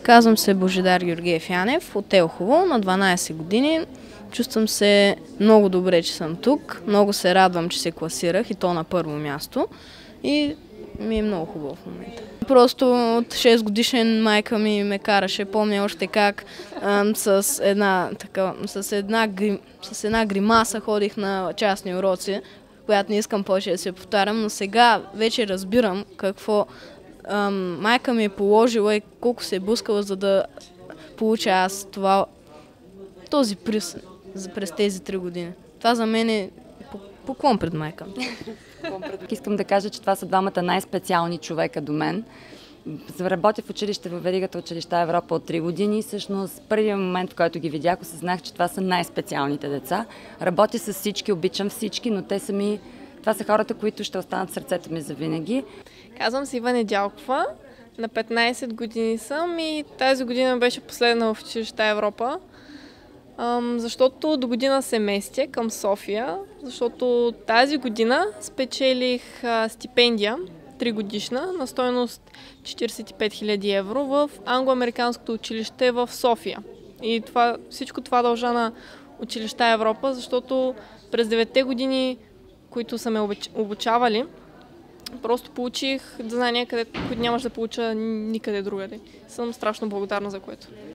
Казвам се Божидар Георгиев Янев от Елхово, на 12 години. Чувствам се много добре, че съм тук. Много се радвам, че се класирах и то на първо място. И ми е много хубаво в момента. Просто от 6 годишен майка ми ме караше. Помня още как с една гримаса ходих на частни уроци, която не искам повече да се повтарям, но сега вече разбирам какво майка ми е положила и колко се е блъскала, за да получа аз този приз през тези 3 години. Това за мен е поклон пред майка ми. Искам да кажа, че това са двамата най-специални човека до мен. Работя в училище във веригата Училища Европа от 3 години. Всъщност, първият момент, в който ги видях, осъзнах, че това са най-специалните деца. Работя с всички, обичам всички, но това са хората, които ще останат в сърцето ми завинаги. Казвам се Ива Недялкова, на 15 години съм и тази година беше последна в Училища Европа, защото до година се местя към София, защото тази година спечелих стипендия 3 годишна на стойност 45 000 евро в англо-американското училище в София. И всичко това дължа на Училища Европа, защото през 9-те години, които са ме обучавали, просто получих знания, които нямаш да получа никъде другаде. Съм страшно благодарна за което.